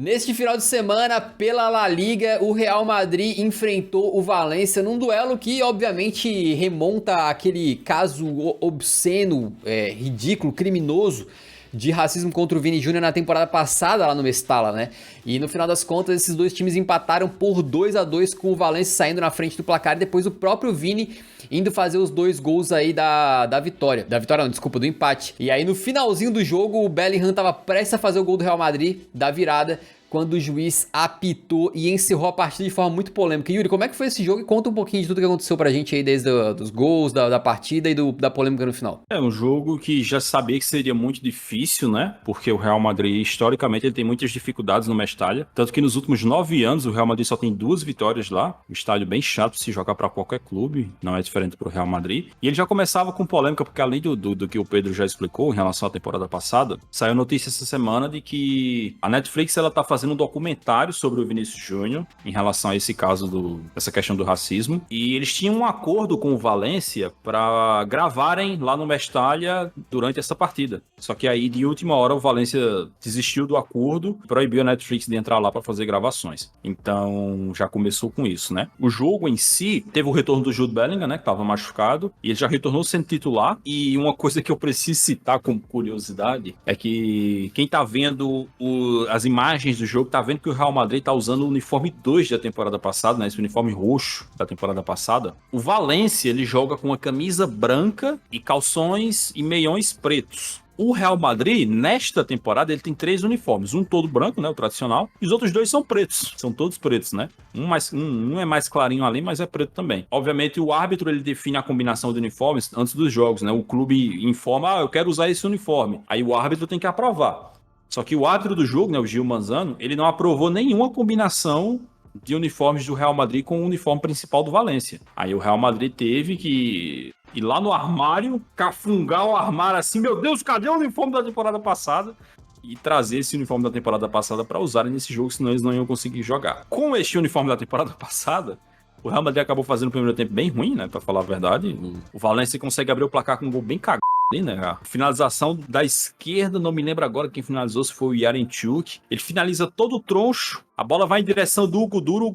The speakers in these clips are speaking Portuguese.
Neste final de semana, pela La Liga, o Real Madrid enfrentou o Valência num duelo que, obviamente, remonta àquele caso obsceno, ridículo, criminoso de racismo contra o Vini Júnior na temporada passada lá no Mestalla, né? E no final das contas, esses dois times empataram por 2-2 com o Valência saindo na frente do placar e depois o próprio Vini indo fazer os 2 gols aí da vitória. Da vitória não, desculpa, do empate. E aí no finalzinho do jogo, o Bellingham tava prestes a fazer o gol do Real Madrid, da virada, quando o juiz apitou e encerrou a partida de forma muito polêmica. Yuri, como é que foi esse jogo? E conta um pouquinho de tudo que aconteceu pra gente aí, desde os gols, da partida e da polêmica no final. É um jogo que já sabia que seria muito difícil, né? Porque o Real Madrid, historicamente, ele tem muitas dificuldades no Mestalla. Tanto que nos últimos 9 anos, o Real Madrid só tem 2 vitórias lá. Um estádio bem chato de se jogar para qualquer clube, não é diferente pro Real Madrid. E ele já começava com polêmica, porque além do que o Pedro já explicou em relação à temporada passada, saiu notícia essa semana de que a Netflix ela tá fazendo um documentário sobre o Vinícius Júnior em relação a esse caso essa questão do racismo. E eles tinham um acordo com o Valência para gravarem lá no Mestalla durante essa partida. Só que aí, de última hora, o Valência desistiu do acordo, proibiu a Netflix de entrar lá para fazer gravações. Então, já começou com isso, né? O jogo em si teve o retorno do Jude Bellingham, né? Que estava machucado. E ele já retornou sendo titular. E uma coisa que eu preciso citar como curiosidade é que quem tá vendo as imagens do jogo tá vendo que o Real Madrid tá usando o uniforme 2 da temporada passada, né? Esse uniforme roxo da temporada passada. O Valência, ele joga com uma camisa branca e calções e meiões pretos. O Real Madrid, nesta temporada, ele tem 3 uniformes. Um todo branco, né, o tradicional, e os outros 2 são pretos. São todos pretos, né? Um é mais clarinho ali, mas é preto também. Obviamente, o árbitro, ele define a combinação de uniformes antes dos jogos, né? O clube informa, eu quero usar esse uniforme. Aí o árbitro tem que aprovar. Só que o árbitro do jogo, né, o Gil Manzano, ele não aprovou nenhuma combinação de uniformes do Real Madrid com o uniforme principal do Valência. Aí o Real Madrid teve que ir lá no armário, cafungar o armário assim, meu Deus, cadê o uniforme da temporada passada? E trazer esse uniforme da temporada passada para usarem nesse jogo, senão eles não iam conseguir jogar. Com este uniforme da temporada passada, o Real Madrid acabou fazendo o primeiro tempo bem ruim, né, para falar a verdade. O Valência consegue abrir o placar com um gol bem cagado ali, né? A finalização da esquerda, não me lembro agora quem finalizou, se foi o Yaremchuk. Ele finaliza todo troncho, a bola vai em direção do Hugo Duro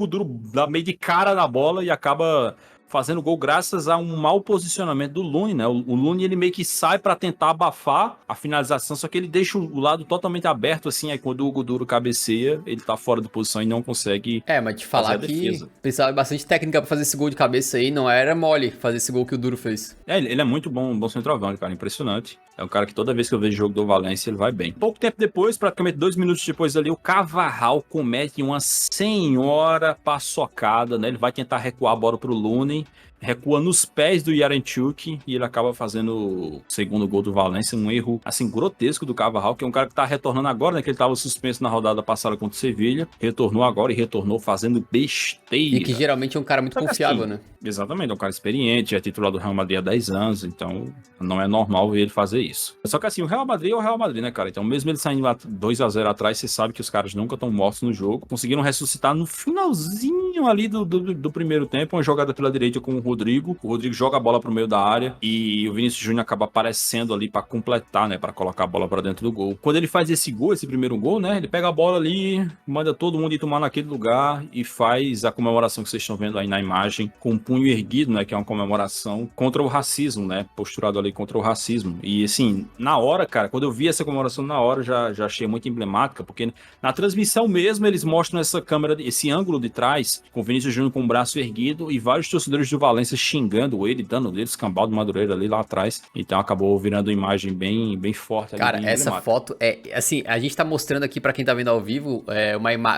dá meio de cara na bola e acaba fazendo gol graças a um mau posicionamento do Lune, né? O Lune, ele meio que sai para tentar abafar a finalização, só que ele deixa o lado totalmente aberto, assim, aí quando o Hugo Duro cabeceia, ele tá fora de posição e não consegue Mas te fazer falar a que defesa. precisava de bastante técnica pra fazer esse gol de cabeça aí, não era mole fazer esse gol que o Duro fez. Ele é muito bom centroavante, cara, impressionante. É um cara que toda vez que eu vejo jogo do Valência, ele vai bem. Pouco tempo depois, praticamente 2 minutos depois ali, o Carvajal comete uma senhora paçocada, né? Ele vai tentar recuar a bola pro Lune, recua nos pés do Yaremchuk e ele acaba fazendo o segundo gol do Valência, um erro, assim, grotesco do Carvajal, que é um cara que tá retornando agora, né? Que ele tava suspenso na rodada passada contra o Sevilha, retornou agora e retornou fazendo E que besteira. geralmente é um cara muito Só que confiável, assim, né? exatamente, é um cara experiente, é titular do Real Madrid há 10 anos, então não é normal ver ele fazer isso. Só que assim, o Real Madrid é o Real Madrid, né, cara? Então mesmo ele saindo lá 2-0 atrás, você sabe que os caras nunca estão mortos no jogo. Conseguiram ressuscitar no finalzinho ali do primeiro tempo, uma jogada pela direita com o Rodrigo. O Rodrigo joga a bola pro meio da área e o Vinícius Júnior acaba aparecendo ali pra completar, né, pra colocar a bola pra dentro do gol. Quando ele faz esse gol, esse primeiro gol, né, ele pega a bola ali, manda todo mundo ir tomar naquele lugar e faz a comemoração que vocês estão vendo aí na imagem, com um punho erguido, né, que é uma comemoração contra o racismo, né, posturado ali contra o racismo. E assim, na hora, cara, quando eu vi essa comemoração na hora, já achei muito emblemática, porque na transmissão mesmo eles mostram essa câmera, esse ângulo de trás, com o Vinícius Júnior com o braço erguido e vários torcedores do Valência xingando ele, dando dele, escambau do Madureira ali lá atrás. Então acabou virando uma imagem bem forte ali, Cara, bem essa emblemática. foto é, assim, a gente tá mostrando aqui pra quem tá vendo ao vivo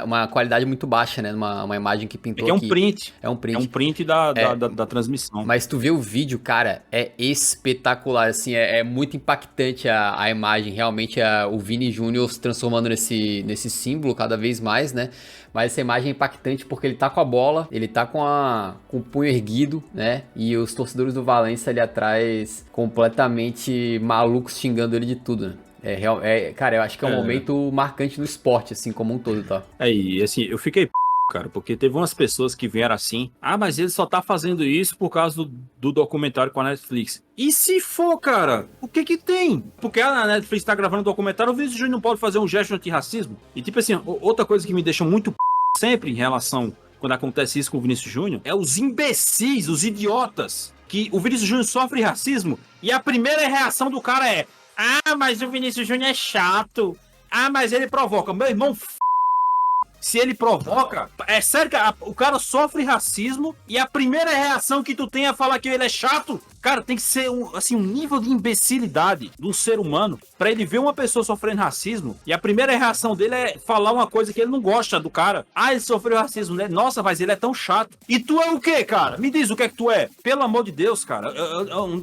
uma qualidade muito baixa, né? Uma imagem que É pintou que aqui. É um é um print. print da transmissão. Mas tu vê o vídeo, cara, é espetacular, assim, é muito impactante a imagem, realmente o Vini Júnior se transformando nesse símbolo cada vez mais, né? Mas essa imagem é impactante porque ele tá com a bola, ele tá com o punho erguido, né? E os torcedores do Valência ali atrás completamente malucos xingando ele de tudo, né? Cara, eu acho que é um É, momento marcante no esporte, assim, como um todo, tá? e assim, eu fiquei cara, porque teve umas pessoas que vieram assim, mas ele só tá fazendo isso por causa do documentário com a Netflix. E se for, cara, o que que tem? Porque a Netflix tá gravando um documentário, o Vinícius Júnior não pode fazer um gesto antirracismo? E tipo assim, outra coisa que me deixa muito sempre em relação, quando acontece isso com o Vinícius Júnior, é os imbecis, os idiotas, que o Vinícius Júnior sofre racismo e a primeira reação do cara é: mas o Vinícius Júnior é chato. Mas ele provoca. Meu irmão, se ele provoca, é sério que o cara sofre racismo e a primeira reação que tu tem é falar que ele é chato? Cara, tem que ser um nível de imbecilidade do ser humano pra ele ver uma pessoa sofrendo racismo e a primeira reação dele é falar uma coisa que ele não gosta do cara. Ele sofreu racismo, né? Nossa, mas ele é tão chato. E tu é o quê, cara? Me diz o que é que tu é. Pelo amor de Deus, cara.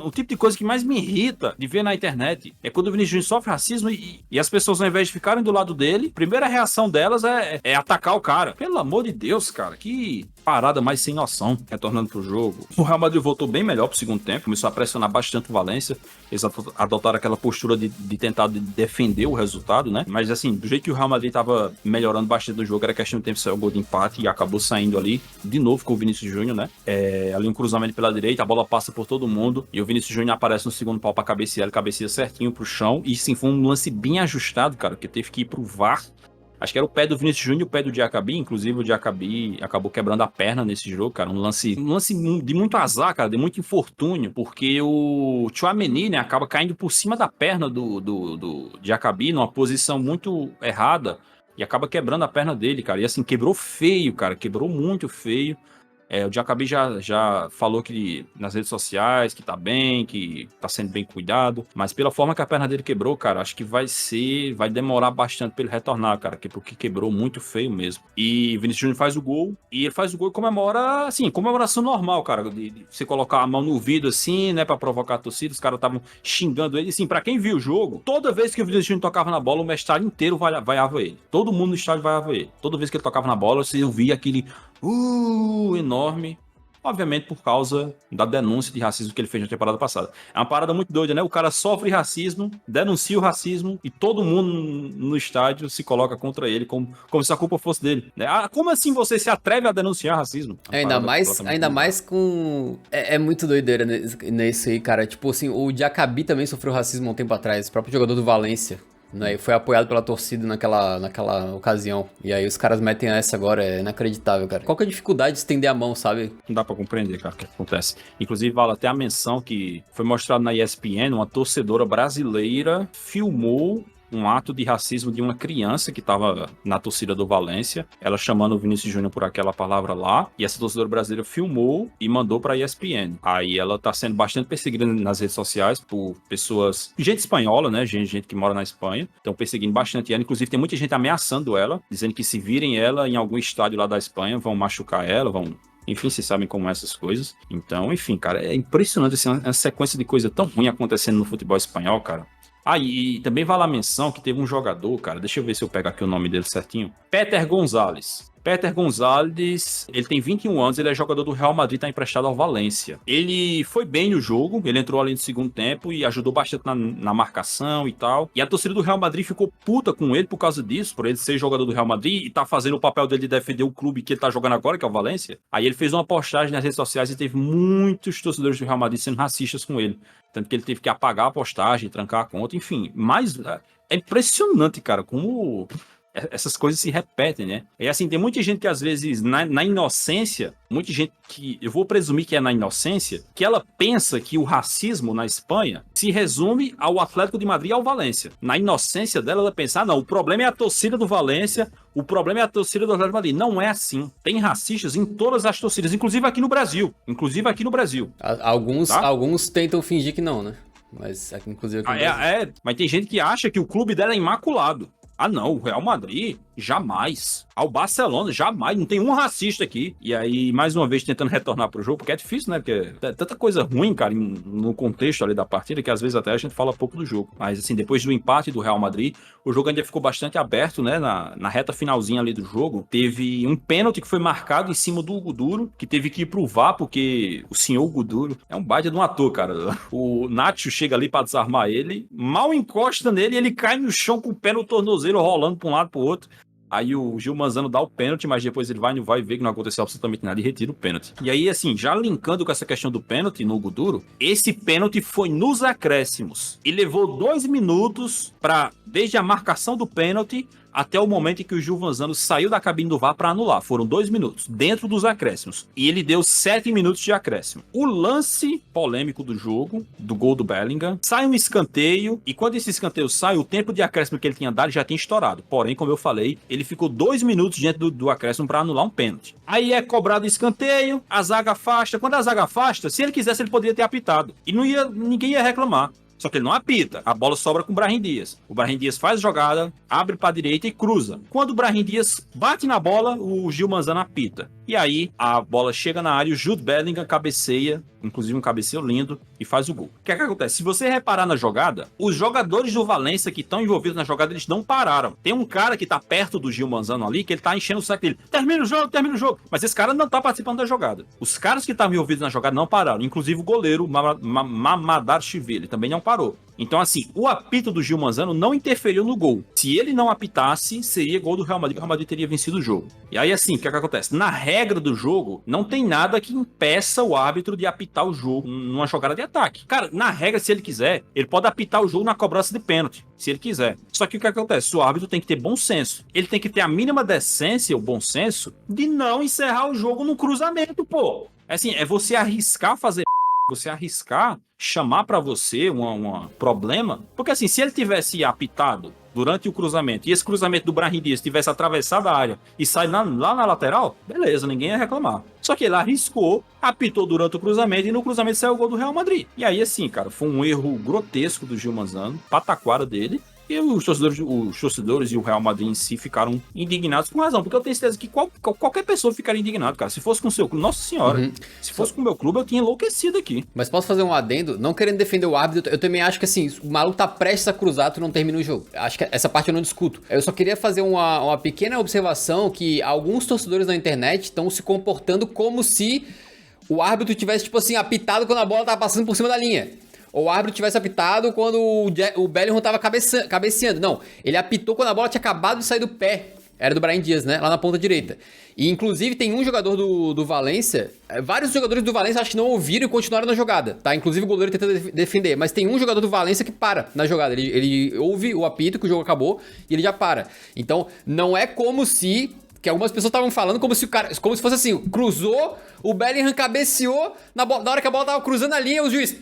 O tipo de coisa que mais me irrita de ver na internet é quando o Vinícius Júnior sofre racismo e as pessoas, ao invés de ficarem do lado dele, a primeira reação delas é atacar o cara. Pelo amor de Deus, cara. Que parada mais sem noção, retornando pro jogo. O Real Madrid voltou bem melhor pro segundo tempo, começou a pressionar bastante o Valência, eles adotaram aquela postura de tentar defender o resultado, né? Mas assim, do jeito que o Real Madrid tava melhorando bastante do jogo, era questão de tempo, saiu o gol de empate e acabou saindo ali, de novo com o Vinícius Júnior, né? Ali um cruzamento pela direita, a bola passa por todo mundo e o Vinícius Júnior aparece no segundo pau pra cabecear, ele cabeceia certinho pro chão e sim, foi um lance bem ajustado, cara, que teve que ir pro VAR. Acho que era o pé do Vinícius Júnior e o pé do Diacabi. Inclusive, o Diacabi acabou quebrando a perna nesse jogo, cara. Um lance de muito azar, cara, de muito infortúnio, porque o Tchouaméni, né, acaba caindo por cima da perna do Diacabi, numa posição muito errada, e acaba quebrando a perna dele, cara. E assim, quebrou feio, cara. Quebrou muito feio. O Diacabi já falou que nas redes sociais que tá bem, que tá sendo bem cuidado, mas pela forma que a perna dele quebrou, cara, acho que vai demorar bastante pra ele retornar, cara, porque quebrou muito feio mesmo. E Vinícius Júnior faz o gol, e ele faz o gol e comemora, assim, comemoração normal, cara, de você colocar a mão no vidro assim, né, pra provocar a torcida, os caras estavam xingando ele, assim, pra quem viu o jogo, toda vez que o Vinícius Júnior tocava na bola, o estádio inteiro vaiava ele. Todo mundo no estádio vaiava ele. Toda vez que ele tocava na bola, você ouvia aquele enorme, obviamente por causa da denúncia de racismo que ele fez na temporada passada. É uma parada muito doida, né? O cara sofre racismo, denuncia o racismo e todo mundo no estádio se coloca contra ele como se a culpa fosse dele, né? Como assim você se atreve a denunciar racismo? Ainda mais com... É muito doideira nesse aí, cara. Tipo assim, o Diacabi também sofreu racismo há um tempo atrás, o próprio jogador do Valência. Né, e foi apoiado pela torcida naquela ocasião. E aí os caras metem essa agora, é inacreditável, cara. Qual que é a dificuldade de estender a mão, sabe? Não dá pra compreender, cara, o que acontece. Inclusive, vale até a menção que foi mostrado na ESPN, uma torcedora brasileira filmou um ato de racismo de uma criança que estava na torcida do Valência, ela chamando o Vinícius Júnior por aquela palavra lá, e essa torcedora brasileira filmou e mandou pra ESPN. Aí ela tá sendo bastante perseguida nas redes sociais por pessoas, gente espanhola, né, gente que mora na Espanha, estão perseguindo bastante ela, inclusive tem muita gente ameaçando ela, dizendo que se virem ela em algum estádio lá da Espanha, vão machucar ela, enfim, vocês sabem como é essas coisas. Então, enfim, cara, é impressionante assim, uma sequência de coisa tão ruim acontecendo no futebol espanhol, cara. E também vale a menção que teve um jogador, cara, deixa eu ver se eu pego aqui o nome dele certinho. Peter Gonzalez. Peter Gonzalez, ele tem 21 anos, ele é jogador do Real Madrid, tá emprestado ao Valência. Ele foi bem no jogo, ele entrou ali no segundo tempo e ajudou bastante na marcação e tal. E a torcida do Real Madrid ficou puta com ele por causa disso, por ele ser jogador do Real Madrid e tá fazendo o papel dele de defender o clube que ele tá jogando agora, que é o Valência. Aí ele fez uma postagem nas redes sociais e teve muitos torcedores do Real Madrid sendo racistas com ele. Tanto que ele teve que apagar a postagem, trancar a conta, enfim. Mas é impressionante, cara, como essas coisas se repetem, né? E assim, tem muita gente que às vezes, na inocência, muita gente que, eu vou presumir que é na inocência, que ela pensa que o racismo na Espanha se resume ao Atlético de Madrid e ao Valência. Na inocência dela, ela pensa, não, o problema é a torcida do Valência, o problema é a torcida do Atlético de Madrid. Não é assim. Tem racistas em todas as torcidas, inclusive aqui no Brasil. Alguns tentam fingir que não, né? Mas inclusive aqui no Brasil. Mas tem gente que acha que o clube dela é imaculado. Não, o Real Madrid, jamais. Ao Barcelona, jamais. Não tem um racista aqui. E aí, mais uma vez, tentando retornar pro jogo, porque é difícil, né? Porque é tanta coisa ruim, cara, no contexto ali da partida, que às vezes até a gente fala pouco do jogo. Mas, assim, depois do empate do Real Madrid, o jogo ainda ficou bastante aberto, né? Na reta finalzinha ali do jogo, teve um pênalti que foi marcado em cima do Hugo Duro, que teve que ir pro VAR, porque o senhor Hugo Duro é um baita de um ator, cara. O Nacho chega ali pra desarmar ele, mal encosta nele e ele cai no chão com o pé no tornozelo, rolando pra um lado pro outro. Aí o Gil Manzano dá o pênalti, mas depois ele vai ver que não aconteceu absolutamente nada e retira o pênalti. E aí, assim, já linkando com essa questão do pênalti no Hugo Duro, esse pênalti foi nos acréscimos. E levou 2 minutos desde a marcação do pênalti até o momento em que o Gil Manzano saiu da cabine do VAR para anular. Foram 2 minutos, dentro dos acréscimos. E ele deu 7 minutos de acréscimo. O lance polêmico do jogo, do gol do Bellingham, sai um escanteio, e quando esse escanteio sai, o tempo de acréscimo que ele tinha dado já tinha estourado. Porém, como eu falei, ele ficou 2 minutos diante do acréscimo para anular um pênalti. Aí é cobrado escanteio, a zaga afasta. Quando a zaga afasta, se ele quisesse, ele poderia ter apitado. E ninguém ia reclamar. Só que ele não apita, a bola sobra com o Brahim Dias. O Brahim Dias faz jogada, abre para a direita e cruza. Quando o Brahim Dias bate na bola, o Gil Manzano apita. E aí a bola chega na área, o Jude Bellingham cabeceia, inclusive um cabeceio lindo, e faz o gol. O que é que acontece? Se você reparar na jogada, os jogadores do Valência que estão envolvidos na jogada, eles não pararam. Tem um cara que tá perto do Gil Manzano ali, que ele tá enchendo o saco dele. Termina o jogo. Mas esse cara não tá participando da jogada. Os caras que estavam envolvidos na jogada não pararam. Inclusive o goleiro, Mamadarshvili, também não parou. Então, assim, o apito do Gil Manzano não interferiu no gol. Se ele não apitasse, seria gol do Real Madrid. O Real Madrid teria vencido o jogo. E aí, assim, o que é que acontece? Na regra do jogo, não tem nada que impeça o árbitro de apitar o jogo numa jogada de ataque. Cara, na regra, se ele quiser, ele pode apitar o jogo na cobrança de pênalti, se ele quiser. Só que o que acontece? O árbitro tem que ter bom senso. Ele tem que ter a mínima decência, o bom senso, de não encerrar o jogo no cruzamento, pô. Assim, é você arriscar fazer... Você arriscar chamar pra você um problema, porque assim, se ele tivesse apitado durante o cruzamento, e esse cruzamento do Brahim Dias tivesse atravessado a área e saído lá na lateral, beleza, ninguém ia reclamar. Só que ele arriscou, apitou durante o cruzamento, e no cruzamento saiu o gol do Real Madrid. E aí assim, cara, foi um erro grotesco do Gil Manzano, pataquara dele. E os torcedores e o Real Madrid em si ficaram indignados com razão, porque eu tenho certeza que qualquer pessoa ficaria indignado, cara. Se fosse com o seu clube, nossa senhora, se fosse com o meu clube, eu tinha enlouquecido aqui. Mas posso fazer um adendo? Não querendo defender o árbitro, eu também acho que assim, o maluco tá prestes a cruzar, tu não termina o jogo. Acho que essa parte eu não discuto. Eu só queria fazer uma pequena observação que alguns torcedores na internet estão se comportando como se o árbitro tivesse, tipo assim, apitado quando a bola tava passando por cima da linha. Ou o árbitro tivesse apitado quando o Bellingham tava cabeceando. Não, ele apitou quando a bola tinha acabado de sair do pé. Era do Brahim Dias, né? Lá na ponta direita. E inclusive tem um jogador do Valência, vários jogadores do Valência acho que não ouviram e continuaram na jogada, tá? Inclusive o goleiro tentando defender, mas tem um jogador do Valência que para na jogada. Ele ouve o apito que o jogo acabou e ele já para. Então não é como se... que algumas pessoas estavam falando como se como se fosse assim, cruzou, o Bellingham cabeceou, na hora que a bola tava cruzando a linha, o juiz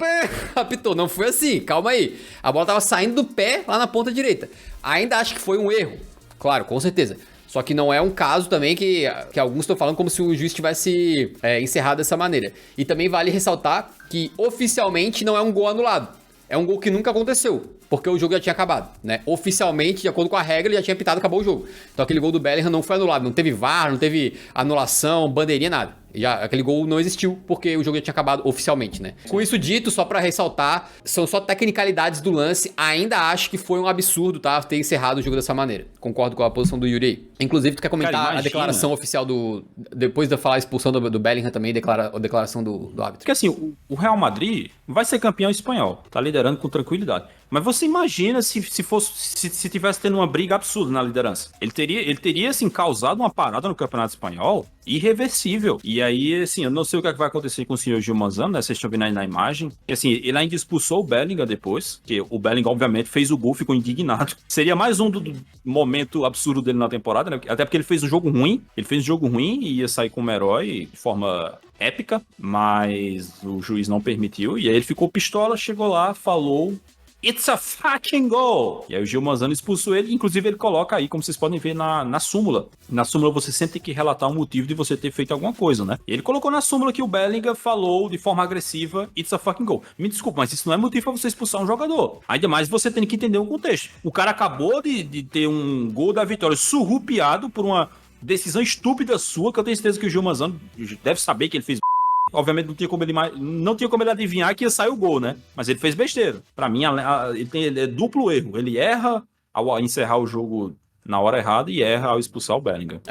apitou. Não foi assim, calma aí. A bola tava saindo do pé lá na ponta direita. Ainda acho que foi um erro, claro, com certeza. Só que não é um caso também que alguns estão falando como se o juiz tivesse encerrado dessa maneira. E também vale ressaltar que oficialmente não é um gol anulado. É um gol que nunca aconteceu, porque o jogo já tinha acabado, né? Oficialmente, de acordo com a regra, ele já tinha pitado, acabou o jogo. Então aquele gol do Bellingham não foi anulado, não teve VAR, não teve anulação, bandeirinha, nada. Aquele gol não existiu, porque o jogo já tinha acabado oficialmente, né? Com isso dito, só pra ressaltar, são só tecnicalidades do lance, ainda acho que foi um absurdo, tá? Ter encerrado o jogo dessa maneira. Concordo com a posição do Yuri aí. Inclusive, tu quer comentar a declaração oficial depois de falar a expulsão do Bellingham também, a declaração do árbitro? Porque assim, o Real Madrid vai ser campeão espanhol, tá liderando com tranquilidade. Mas você imagina se tivesse tendo uma briga absurda na liderança. Ele teria assim, causado uma parada no Campeonato Espanhol irreversível. E aí, assim, eu não sei o que, é que vai acontecer com o senhor Gil Manzano, né? Vocês estão vendo aí na imagem. E assim, ele ainda expulsou o Bellingham depois, que o Bellingham, obviamente, fez o gol, ficou indignado. Seria mais um do momento absurdo dele na temporada, né? Até porque ele fez um jogo ruim. Ele fez um jogo ruim e ia sair como herói de forma épica, mas o juiz não permitiu. E aí ele ficou pistola, chegou lá, falou... It's a fucking goal! E aí o Gil Manzano expulsou ele, inclusive ele coloca aí, como vocês podem ver na súmula. Na súmula você sempre tem que relatar o motivo de você ter feito alguma coisa, né? E ele colocou na súmula que o Bellingham falou de forma agressiva, it's a fucking goal. Me desculpa, mas isso não é motivo pra você expulsar um jogador. Ainda mais você tem que entender o contexto. O cara acabou de ter um gol da vitória surrupiado por uma decisão estúpida sua, que eu tenho certeza que o Gil Manzano deve saber que ele fez... Obviamente não tinha como ele adivinhar que ia sair o gol, né? Mas ele fez besteira. Pra mim, ele é duplo erro. Ele erra ao encerrar o jogo na hora errada e erra ao expulsar o Bellingham.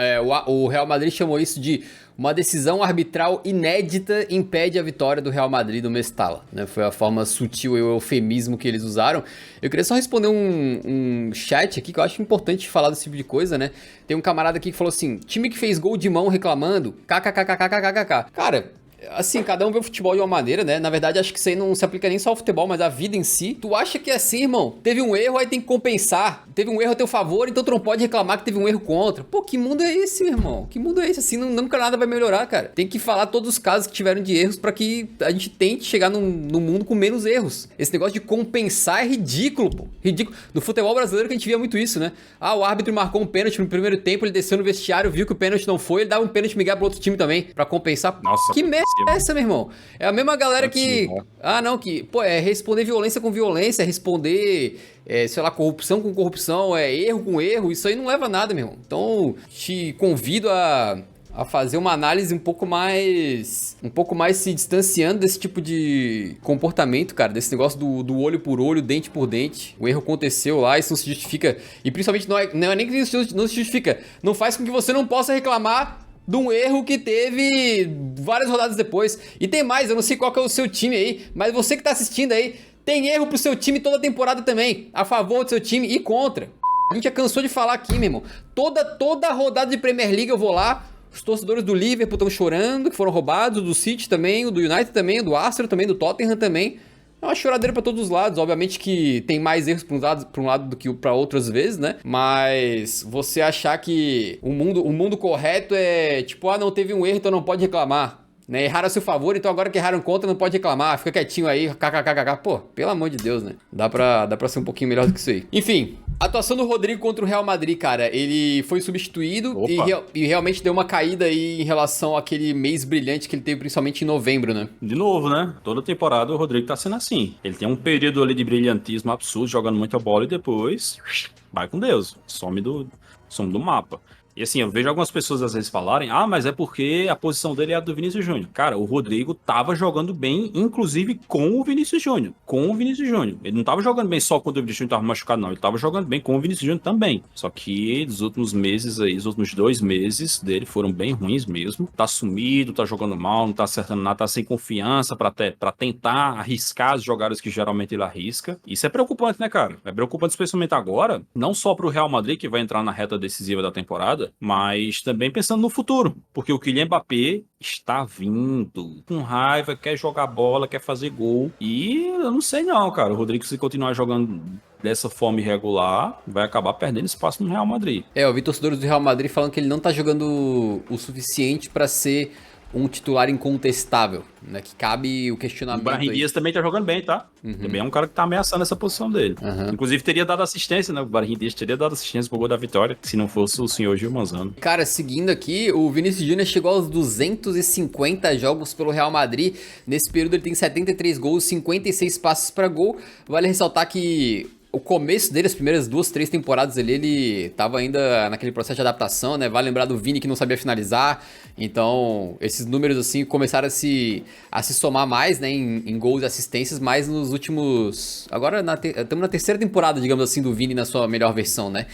O Real Madrid chamou isso de uma decisão arbitral inédita impede a vitória do Real Madrid do Mestalla, né? Foi a forma sutil e o eufemismo que eles usaram. Eu queria só responder um chat aqui que eu acho importante falar desse tipo de coisa, né? Tem um camarada aqui que falou assim: time que fez gol de mão reclamando, kkkkkkkk. Cara, assim, cada um vê o futebol de uma maneira, né? Na verdade, acho que isso aí não se aplica nem só ao futebol, mas à vida em si. Tu acha que é assim, irmão? Teve um erro, aí tem que compensar. Teve um erro a teu favor, então tu não pode reclamar que teve um erro contra. Pô, que mundo é esse, meu irmão? Que mundo é esse? Assim, nunca nada vai melhorar, cara. Tem que falar todos os casos que tiveram de erros pra que a gente tente chegar num mundo com menos erros. Esse negócio de compensar é ridículo, pô. Ridículo. No futebol brasileiro que a gente via muito isso, né? Ah, o árbitro marcou um pênalti no primeiro tempo, ele desceu no vestiário, viu que o pênalti não foi, ele dava um pênalti migué pro outro time também, pra compensar. Nossa, que merda é essa, meu irmão? É a mesma galera que... Ah, não, que... Pô, é responder violência com violência, é responder, sei lá, corrupção com corrupção, erro com erro. Isso aí não leva a nada, meu irmão. Então, te convido a fazer uma análise um pouco mais se distanciando desse tipo de comportamento, cara. Desse negócio do olho por olho, dente por dente. O erro aconteceu lá, isso não se justifica. E principalmente não é nem que isso não se justifica. Não faz com que você não possa reclamar de um erro que teve várias rodadas depois. E tem mais, eu não sei qual que é o seu time aí, mas você que tá assistindo aí, tem erro pro seu time toda temporada também, a favor do seu time e contra. A gente já cansou de falar aqui, meu irmão. Toda rodada de Premier League eu vou lá, os torcedores do Liverpool estão chorando, que foram roubados, do City também, do United também, do Arsenal também, do Tottenham também. É uma choradeira pra todos os lados. Obviamente que tem mais erros pra um lado do que pra outras vezes, né? Mas você achar que o mundo correto é tipo, ah, não teve um erro, então não pode reclamar, né? Erraram a seu favor, então agora que erraram contra não pode reclamar. Fica quietinho aí, kkkk. Pô, pelo amor de Deus, né? Dá pra ser um pouquinho melhor do que isso aí. Enfim, a atuação do Rodrigo contra o Real Madrid, cara, ele foi substituído e realmente deu uma caída aí em relação àquele mês brilhante que ele teve, principalmente em novembro, né? De novo, né? Toda temporada o Rodrigo tá sendo assim. Ele tem um período ali de brilhantismo absurdo, jogando muita bola e depois vai com Deus, some do mapa. E assim, eu vejo algumas pessoas às vezes falarem, ah, mas é porque a posição dele é a do Vinícius Júnior. Cara, o Rodrigo tava jogando bem, inclusive com o Vinícius Júnior. Ele não tava jogando bem só quando o Vinícius Júnior tava machucado, não. Ele tava jogando bem com o Vinícius Júnior também. Só que os últimos meses aí, os últimos 2 meses dele foram bem ruins mesmo. Tá sumido, tá jogando mal, não tá acertando nada, tá sem confiança pra tentar arriscar as jogadas que geralmente ele arrisca. Isso é preocupante, né, cara? É preocupante especialmente agora, não só pro Real Madrid, que vai entrar na reta decisiva da temporada, mas também pensando no futuro, porque o Kylian Mbappé está vindo com raiva, quer jogar bola, quer fazer gol, e eu não sei não, cara, o Rodrigo, se continuar jogando dessa forma irregular, vai acabar perdendo espaço no Real Madrid. Eu vi torcedores do Real Madrid falando que ele não tá jogando o suficiente pra ser um titular incontestável, né? Que cabe o questionamento. O Brahim Dias também tá jogando bem, tá? Também é um cara que tá ameaçando essa posição dele. Inclusive teria dado assistência, né? O Brahim Dias teria dado assistência pro gol da vitória, se não fosse o senhor Gil Manzano. Cara, seguindo aqui, o Vinícius Júnior chegou aos 250 jogos pelo Real Madrid. Nesse período ele tem 73 gols, 56 passes pra gol. Vale ressaltar que o começo dele, as primeiras 2, 3 temporadas ali, ele tava ainda naquele processo de adaptação, né? Vale lembrar do Vini que não sabia finalizar. Então, esses números, assim, começaram a se somar mais, né? Em gols e assistências, mais nos últimos... Agora, estamos na terceira temporada, digamos assim, do Vini na sua melhor versão, né?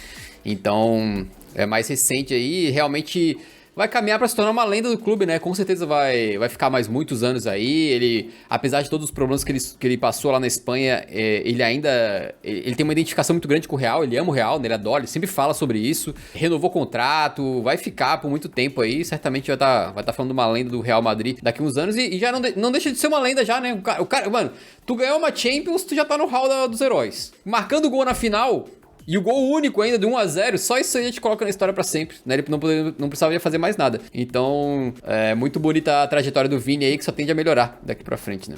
Então, é mais recente aí, realmente... vai caminhar para se tornar uma lenda do clube, né? Com certeza vai ficar mais muitos anos aí. Ele, apesar de todos os problemas que ele passou lá na Espanha, ele tem uma identificação muito grande com o Real. Ele ama o Real, né? Ele adora, ele sempre fala sobre isso. Renovou contrato, vai ficar por muito tempo aí. Certamente vai tá falando de uma lenda do Real Madrid daqui uns anos. E já não deixa de ser uma lenda já, né? O cara, mano, tu ganhou uma Champions, tu já tá no hall dos heróis. Marcando gol na final... e o gol único ainda de 1-0, só isso aí a gente coloca na história pra sempre, né? Ele não precisava fazer mais nada. Então, é muito bonita a trajetória do Vini aí, que só tende a melhorar daqui pra frente, né?